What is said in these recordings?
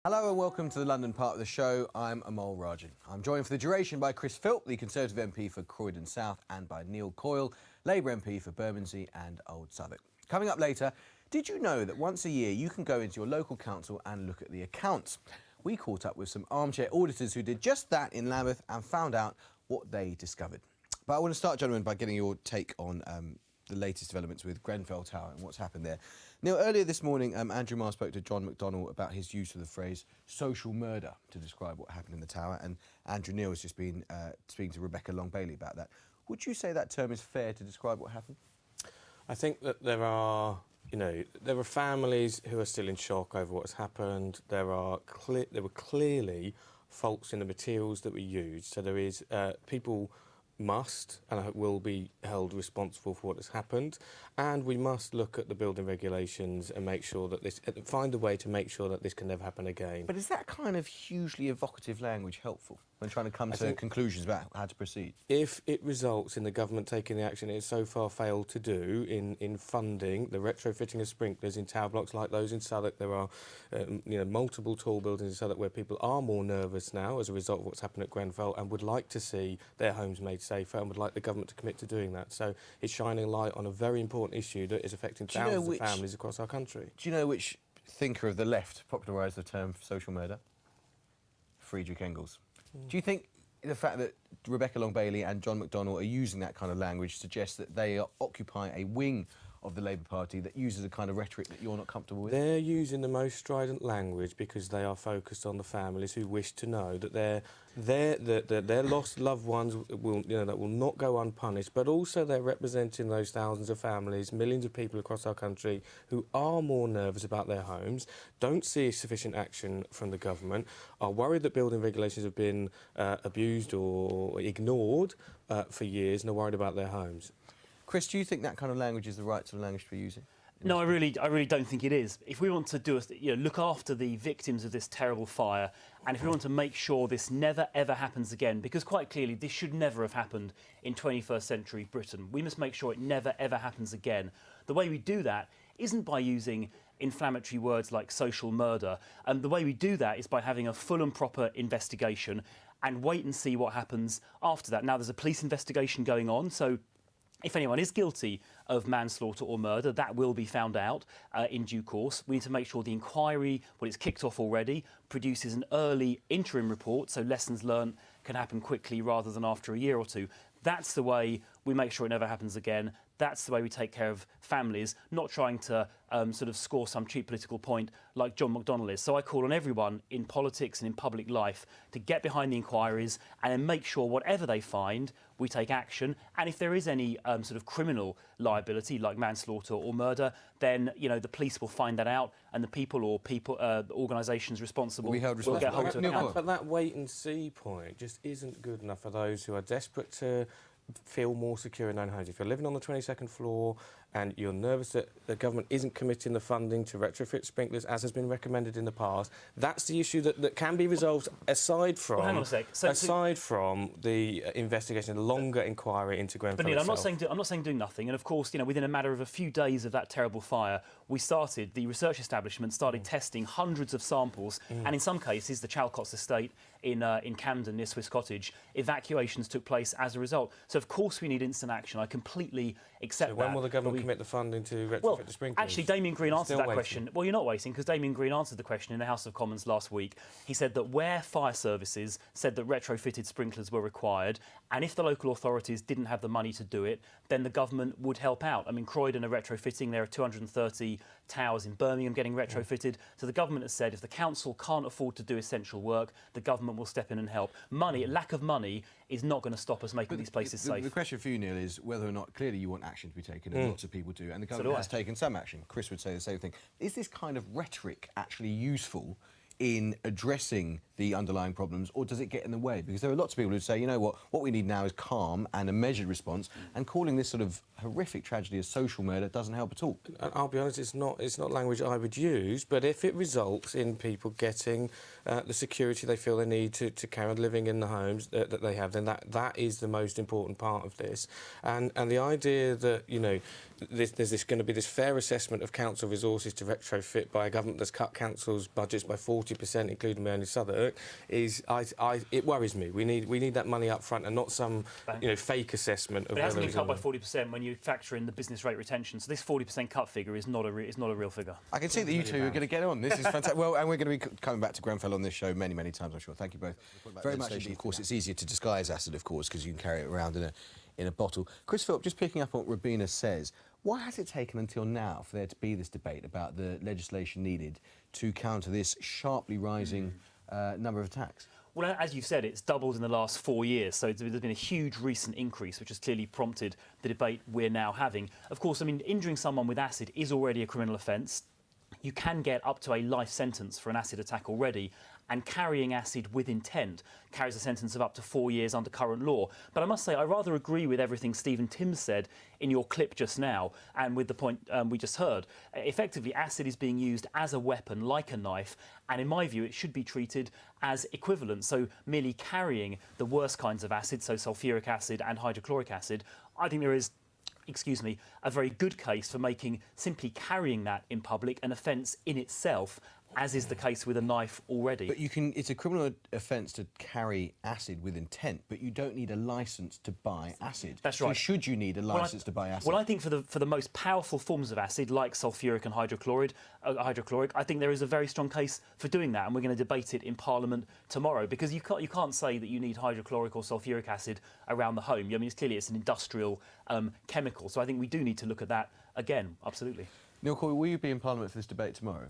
Hello and welcome to the London part of the show. I'm Amol Rajan. I'm joined for the duration by Chris Philp, the Conservative MP for Croydon South, and by Neil Coyle, Labour MP for Bermondsey and Old Southwark. Coming up later, did you know that once a year you can go into your local council and look at the accounts? We caught up with some armchair auditors who did just that in Lambeth and found out what they discovered. But I want to start, gentlemen, by getting your take on the latest developments with Grenfell Tower and what's happened there. Neil, earlier this morning, Andrew Marr spoke to John McDonnell about his use of the phrase social murder to describe what happened in the tower, and Andrew Neil has just been speaking to Rebecca Long-Bailey about that. Would you say that term is fair to describe what happened? I think that there are families who are still in shock over what's happened. There were clearly faults in the materials that were used. So there is people must and will be held responsible for what has happened, and we must look at the building regulations and make sure that find a way to make sure that this can never happen again. But is that kind of hugely evocative language helpful when trying to come to conclusions about how to proceed? If it results in the government taking the action it's so far failed to do in funding the retrofitting of sprinklers in tower blocks like those in Southwark, there are multiple tall buildings in Southwark where people are more nervous now as a result of what's happened at Grenfell and would like to see their homes made safer and would like the government to commit to doing that. So it's shining light on a very important issue that is affecting thousands of families across our country. Do you know which thinker of the left popularised the term social murder? Friedrich Engels. Do you think the fact that Rebecca Long-Bailey and John McDonnell are using that kind of language suggests that they occupy a wing of the Labour Party that uses a kind of rhetoric that you're not comfortable with? They're using the most strident language because they are focused on the families who wish to know that their lost loved ones will not go unpunished, but also they're representing those thousands of families, millions of people across our country who are more nervous about their homes, don't see sufficient action from the government, are worried that building regulations have been abused or ignored for years, and are worried about their homes. Chris, do you think that kind of language is the right sort of language to be using? No, I really don't think it is. If we want to look after the victims of this terrible fire, and if we want to make sure this never ever happens again, because quite clearly this should never have happened in 21st century Britain. We must make sure it never ever happens again. The way we do that isn't by using inflammatory words like social murder. The way we do that is by having a full and proper investigation and wait and see what happens after that. Now, there's a police investigation going on, so if anyone is guilty of manslaughter or murder, that will be found out in due course. We need to make sure the inquiry, well, it's kicked off already, produces an early interim report so lessons learned can happen quickly rather than after a year or two. That's the way we make sure it never happens again. That's the way we take care of families, not trying to sort of score some cheap political point like John McDonnell is. So I call on everyone in politics and in public life to get behind the inquiries and then make sure whatever they find, we take action. And if there is any sort of criminal liability like manslaughter or murder, then the police will find that out, and the organisations responsible will get hold of it. But that wait and see point just isn't good enough for those who are desperate to feel more secure in their own homes. If you're living on the 22nd floor and you're nervous that the government isn't committing the funding to retrofit sprinklers, as has been recommended in the past, that's the issue that can be resolved aside from... Well, hang on a sec. Aside from the investigation, the longer inquiry into Grenfell But Neil, itself. I'm not saying doing nothing. And of course, within a matter of a few days of that terrible fire, the research establishment started testing hundreds of samples, and in some cases, the Chalcott's estate in Camden near Swiss Cottage, evacuations took place as a result. So of course we need instant action. I completely accept that. So when will the government commit the funding to retrofit the sprinklers? Actually, Damien Green answered that question. Well, you're not waiting, because Damien Green answered the question in the House of Commons last week. He said that where fire services said that retrofitted sprinklers were required, and if the local authorities didn't have the money to do it, then the government would help out. I mean, Croydon are retrofitting. There are 230 towers in Birmingham getting retrofitted. So the government has said if the council can't afford to do essential work, the government will step in and help. Lack of money is not going to stop us making these places safe. The question for you, Neil, is whether or not, clearly you want action to be taken, and lots of people do, and the government has taken some action. Chris would say the same thing. Is this kind of rhetoric actually useful in addressing the underlying problems, or does it get in the way? Because there are lots of people who say, you know what we need now is calm and a measured response, and calling this sort of horrific tragedy as social murder doesn't help at all. And I'll be honest, it's not language I would use, but if it results in people getting the security they feel they need to carry on living in the homes that they have, then that is the most important part of this. And the idea that, you know, there's going to be this fair assessment of council resources to retrofit by a government that's cut councils' budgets by 40%, including my own Southwark, it worries me. We need that money up front and not some fake assessment of. But it hasn't been cut by 40% when you factor in the business rate retention. So this 40% cut figure is not a real figure. I can see that you two are going to get on. This is fantastic. Well, and we're going to be coming back to Grenfell on this show many times, I'm sure. Thank you both very much indeed. Of course, it's easier to disguise acid, of course, because you can carry it around in a bottle. Chris Philp, just picking up on what Rubina says, why has it taken until now for there to be this debate about the legislation needed to counter this sharply rising number of attacks? Well, as you've said, it's doubled in the last 4 years, so there's been a huge recent increase, which has clearly prompted the debate we're now having. Of course, I mean, injuring someone with acid is already a criminal offence. You can get up to a life sentence for an acid attack already, and carrying acid with intent carries a sentence of up to 4 years under current law. But I must say, I rather agree with everything Stephen Timms said in your clip just now, and with the point we just heard. Effectively, acid is being used as a weapon, like a knife, and in my view, it should be treated as equivalent. So merely carrying the worst kinds of acid, so sulfuric acid and hydrochloric acid, I think there is, a very good case for making simply carrying that in public an offence in itself, as is the case with a knife already. But it's a criminal offence to carry acid with intent, but you don't need a licence to buy acid. That's right. So should you need a licence to buy acid? Well, I think for the most powerful forms of acid, like sulfuric and hydrochloric, I think there is a very strong case for doing that, and we're going to debate it in Parliament tomorrow, because you can't say that you need hydrochloric or sulfuric acid around the home. I mean, it's an industrial chemical, so I think we do need to look at that again, absolutely. Neil Coyle, will you be in Parliament for this debate tomorrow?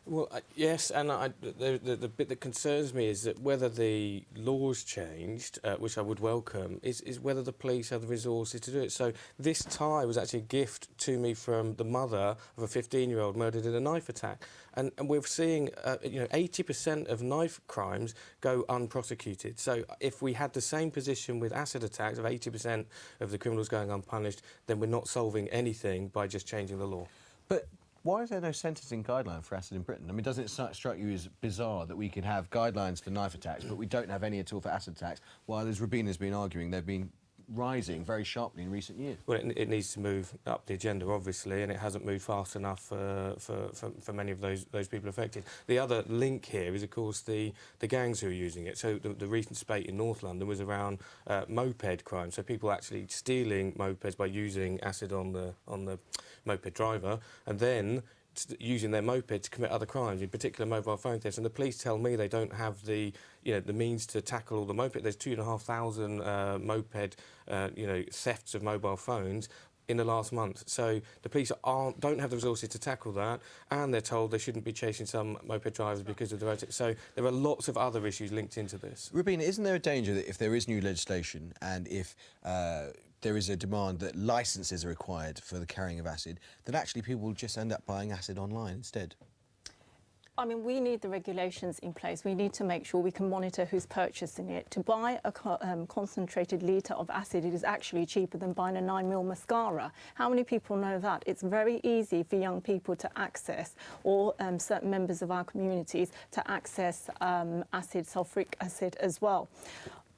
Well, yes, and the bit that concerns me is that whether the law's changed, which I would welcome, is whether the police have the resources to do it. So this tie was actually a gift to me from the mother of a 15-year-old murdered in a knife attack. And we're seeing, 80% of knife crimes go unprosecuted. So if we had the same position with acid attacks of 80% of the criminals going unpunished, then we're not solving anything by just changing the law. But why is there no sentencing guideline for acid in Britain? I mean, doesn't it strike you as bizarre that we can have guidelines for knife attacks, but we don't have any at all for acid attacks, while, as Rubina's been arguing, they've been rising very sharply in recent years? Well, it needs to move up the agenda, obviously, and it hasn't moved fast enough for many of those people affected. The other link here is, of course, the gangs who are using it. So the recent spate in North London was around moped crime, so people actually stealing mopeds by using acid on the moped driver, and then using their moped to commit other crimes, in particular mobile phone thefts. And the police tell me they don't have the means to tackle all the moped. There's 2,500 moped thefts of mobile phones in the last month. So the police don't have the resources to tackle that, and they're told they shouldn't be chasing some moped drivers because of the road. So there are lots of other issues linked into this. Rubina, isn't there a danger that if there is new legislation and if there is a demand that licences are required for the carrying of acid, that actually people will just end up buying acid online instead? I mean, we need the regulations in place. We need to make sure we can monitor who's purchasing it. To buy a concentrated litre of acid, it is actually cheaper than buying a 9mm mascara. How many people know that? It's very easy for young people to access, or certain members of our communities to access acid, sulfuric acid as well.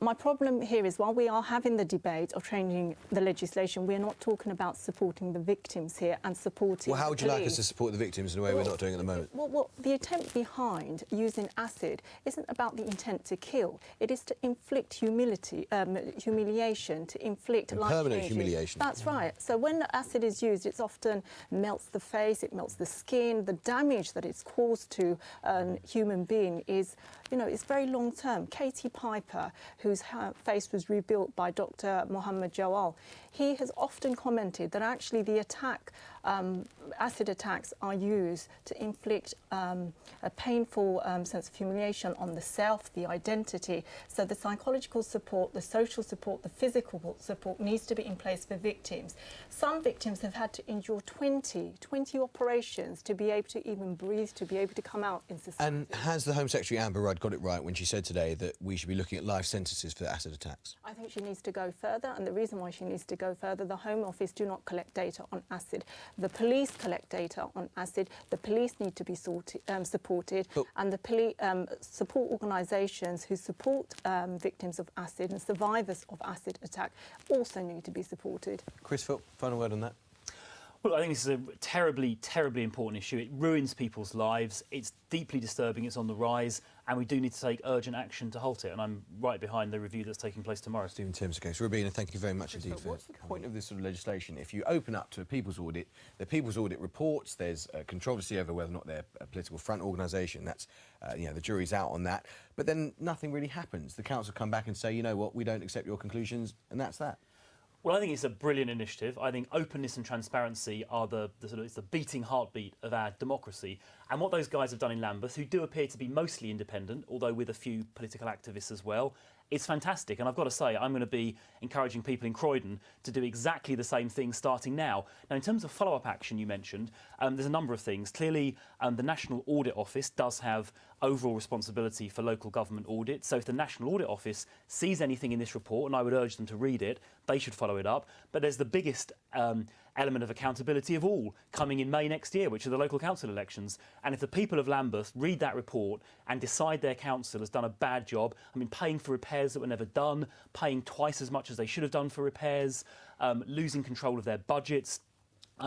My problem here is, while we are having the debate of changing the legislation, we're not talking about supporting the victims here and supporting Well, how would you like us to police. support the victims in a way we're not doing at the moment? Well, the intent behind using acid isn't about the intent to kill. It is to inflict humiliation, to inflict life permanent changes. humiliation. That's right. So when the acid is used, it often melts the face, it melts the skin. The damage that it's caused to a human being is, it's very long term. Katie Piper, whose face was rebuilt by Dr. Mohammed Jawal, he has often commented that actually the attack acid attacks are used to inflict a painful sense of humiliation on the self, the identity. So the psychological support, the social support, the physical support needs to be in place for victims. Some victims have had to endure 20 operations to be able to even breathe, to be able to come out in society. And has the Home Secretary Amber Rudd got it right when she said today that we should be looking at life sentences for acid attacks? I think she needs to go further, and the reason why she needs to go further, the Home Office do not collect data on acid. The police collect data on acid. The police need to be supported, and the support organisations who support victims of acid and survivors of acid attack also need to be supported. Chris Philp, final word on that. Well, I think this is a terribly, terribly important issue. It ruins people's lives. It's deeply disturbing. It's on the rise, and we do need to take urgent action to halt it. And I'm right behind the review that's taking place tomorrow. Stephen Timms' case. Rabina, thank you very much indeed. What's the point of this sort of legislation? If you open up to a People's Audit, the People's Audit reports, there's controversy over whether or not they're a political front organisation. That's, you know, the jury's out on that. But then nothing really happens. The council come back and say, you know what, we don't accept your conclusions, and that's that. Well, I think it's a brilliant initiative. I think openness and transparency are it's the beating heartbeat of our democracy. And what those guys have done in Lambeth, who do appear to be mostly independent, although with a few political activists as well, it's fantastic. And I've got to say, I'm going to be encouraging people in Croydon to do exactly the same thing starting now. Now, in terms of follow-up action you mentioned, there's a number of things. Clearly, the National Audit Office does have overall responsibility for local government audit. So if the National Audit Office sees anything in this report, and I would urge them to read it, they should follow it up. But there's the biggest element of accountability of all coming in May next year, which are the local council elections. And if the people of Lambeth read that report and decide their council has done a bad job, I mean, paying for repairs that were never done, paying twice as much as they should have done for repairs, losing control of their budgets,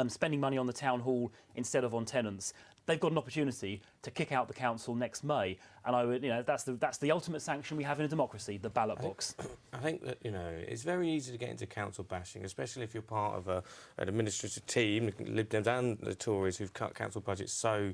spending money on the town hall instead of on tenants, they've got an opportunity to kick out the council next May. And I would, you know, that's the ultimate sanction we have in a democracy, the ballot box. I think that, you know, it's very easy to get into council bashing, especially if you're part of an administrative team, Lib Dems and the Tories, who've cut council budgets so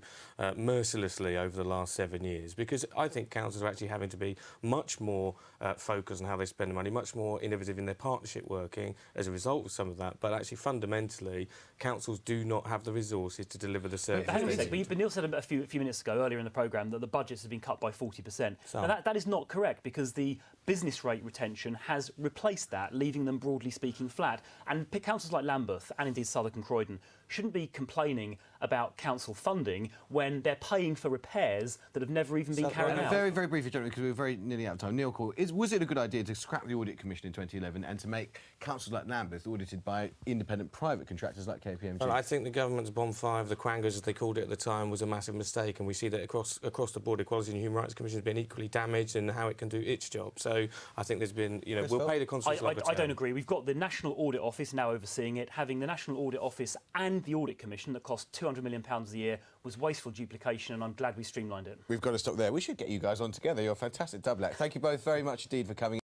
mercilessly over the last 7 years. Because I think councils are actually having to be much more focused on how they spend the money, much more innovative in their partnership working as a result of some of that. But actually, fundamentally, councils do not have the resources to deliver the services. But Neil said a few minutes ago, earlier in the programme, that the budgets have been cut by 40%. Now, that is not correct, because the business rate retention has replaced that, leaving them, broadly speaking, flat. And councils like Lambeth, and indeed Southwark and Croydon, shouldn't be complaining about council funding when they're paying for repairs that have never even been carried out. Very, very briefly, gentlemen, because we're very nearly out of time. Neil Coyle, was it a good idea to scrap the Audit Commission in 2011 and to make councils like Lambeth audited by independent private contractors like KPMG? Well, I think the government's bonfire, the quangos as they called it at the time, was a massive mistake, and we see that across the board, Equality and Human Rights Commission has been equally damaged in how it can do its job. So I think there's been, you know, we'll pay the consequences. I don't agree. We've got the National Audit Office now overseeing it. Having the National Audit Office and the Audit Commission that cost £200 million a year was wasteful duplication, and I'm glad we streamlined it. We've got to stop there. We should get you guys on together. You're a fantastic double act. Thank you both very much indeed for coming.